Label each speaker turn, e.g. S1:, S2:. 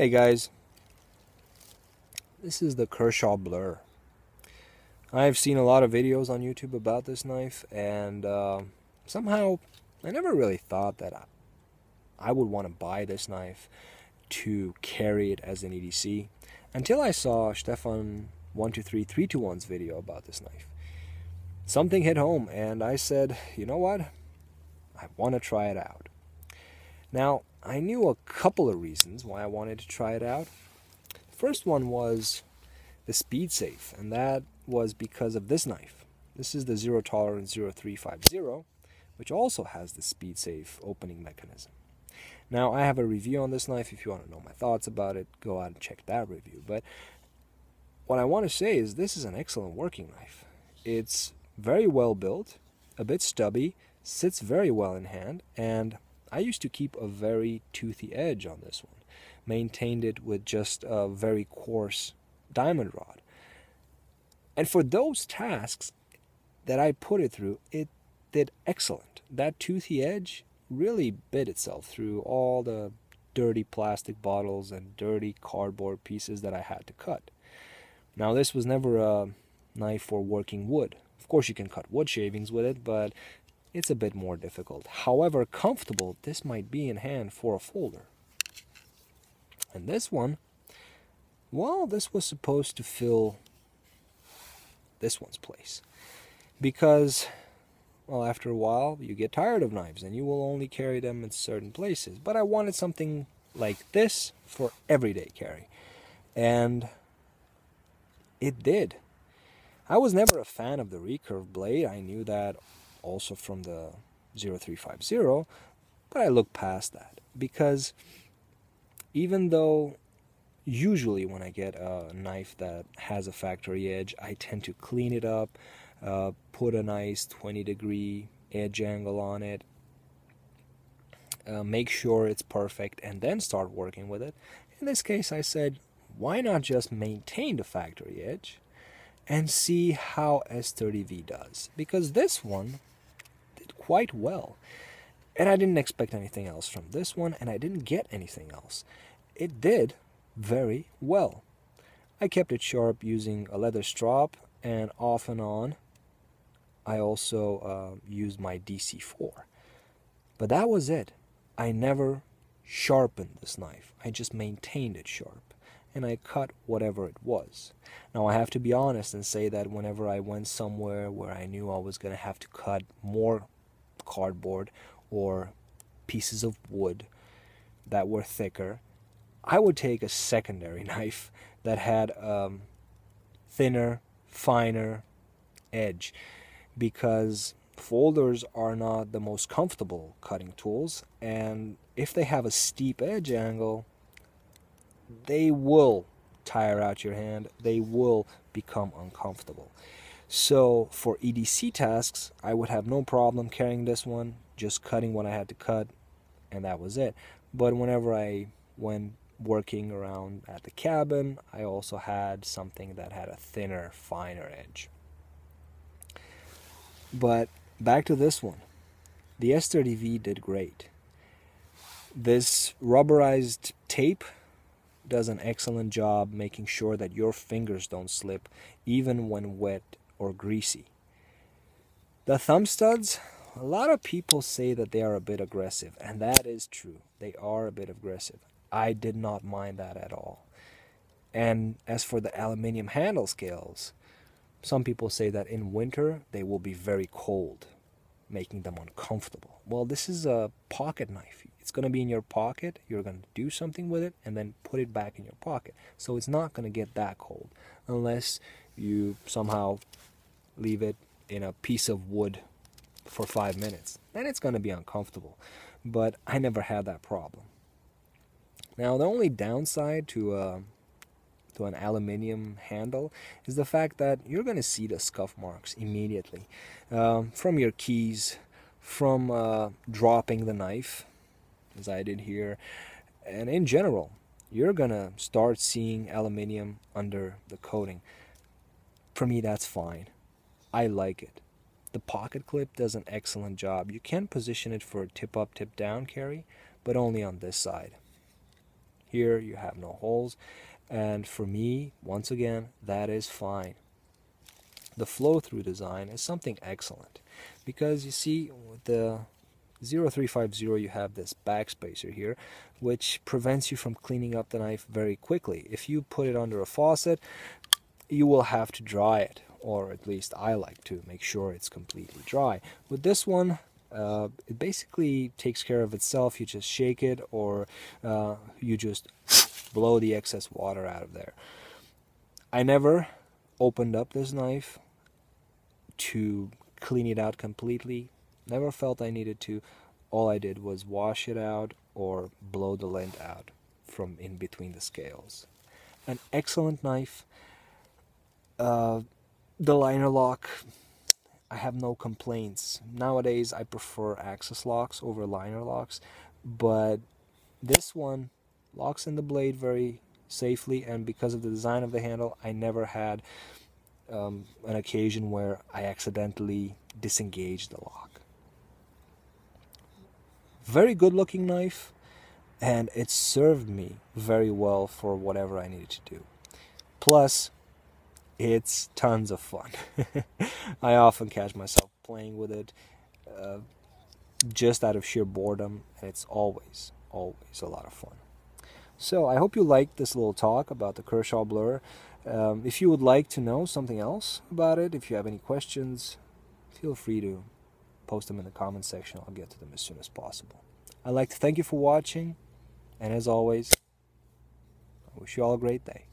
S1: Hey guys, this is the Kershaw Blur. I've seen a lot of videos on YouTube about this knife, and somehow I never really thought that I would want to buy this knife to carry it as an EDC until I saw Stefan 123321's video about this knife. Something hit home, and I said, you know what? I want to try it out. Now, I knew a couple of reasons why I wanted to try it out. The first one was the speed safe, and that was because of this knife. This is the Zero Tolerance 0350, which also has the speed safe opening mechanism. Now, I have a review on this knife. If you want to know my thoughts about it, go out and check that review. But what I want to say is this is an excellent working knife. It's very well built, a bit stubby, sits very well in hand, and I used to keep a very toothy edge on this one. Maintained it with just a very coarse diamond rod. And for those tasks that I put it through, it did excellent. That toothy edge really bit itself through all the dirty plastic bottles and dirty cardboard pieces that I had to cut. Now, this was never a knife for working wood. Of course, you can cut wood shavings with it, but it's a bit more difficult. However comfortable this might be in hand for a folder. And this one, well, this was supposed to fill this one's place. Because, well, after a while, you get tired of knives and you will only carry them in certain places. But I wanted something like this for everyday carry. And it did. I was never a fan of the recurve blade. I knew that also from the 0350, but I look past that because even though usually when I get a knife that has a factory edge, I tend to clean it up, put a nice 20-degree edge angle on it, make sure it's perfect, and then start working with it. In this case, I said, why not just maintain the factory edge and see how S30V does? Because this one did quite well. And I didn't expect anything else from this one, and I didn't get anything else. It did very well. I kept it sharp using a leather strop, and off and on, I also used my DC4. But that was it. I never sharpened this knife. I just maintained it sharp. And I cut whatever it was. Now, I have to be honest and say that whenever I went somewhere where I knew I was going to have to cut more cardboard or pieces of wood that were thicker, I would take a secondary knife that had thinner, finer edge, because folders are not the most comfortable cutting tools, and if they have a steep edge angle, they will tire out your hand. They will become uncomfortable. So for EDC tasks, I would have no problem carrying this one, just cutting what I had to cut, and that was it. But whenever I went working around at the cabin, I also had something that had a thinner, finer edge. But back to this one. The S30V did great. This rubberized tape does an excellent job making sure that your fingers don't slip even when wet or greasy. The thumb studs, a lot of people say that they are a bit aggressive, and that is true. They are a bit aggressive. I did not mind that at all. And as for the aluminum handle scales, some people say that in winter they will be very cold, making them uncomfortable. Well, this is a pocket knife. It's going to be in your pocket, you're going to do something with it, and then put it back in your pocket. So it's not going to get that cold, unless you somehow leave it in a piece of wood for 5 minutes. Then it's going to be uncomfortable. But I never had that problem. Now, the only downside to an aluminum handle is the fact that you're going to see the scuff marks immediately. From your keys, from dropping the knife, as I did here, and in general, you're gonna start seeing aluminum under the coating. For me, that's fine. I like it. The pocket clip does an excellent job. You can position it for a tip up, tip down carry, but only on this side. Here you have no holes, and for me, once again, that is fine. The flow-through design is something excellent, because you see with the 0350 you have this backspacer here, which prevents you from cleaning up the knife very quickly. If you put it under a faucet, you will have to dry it, or at least I like to make sure it's completely dry. With this one, it basically takes care of itself. You just shake it, or you just blow the excess water out of there. I never opened up this knife to clean it out completely. Never felt I needed to. All I did was wash it out or blow the lint out from in between the scales. An excellent knife. The liner lock, I have no complaints. Nowadays I prefer access locks over liner locks, but this one locks in the blade very safely, and because of the design of the handle, I never had an occasion where I accidentally disengaged the lock. Very good looking knife, and it served me very well for whatever I needed to do. Plus, it's tons of fun. I often catch myself playing with it just out of sheer boredom, and it's always a lot of fun. So I hope you liked this little talk about the Kershaw Blur. If you would like to know something else about it, if you have any questions, feel free to post them in the comments section. I'll get to them as soon as possible. I'd like to thank you for watching, and as always, I wish you all a great day.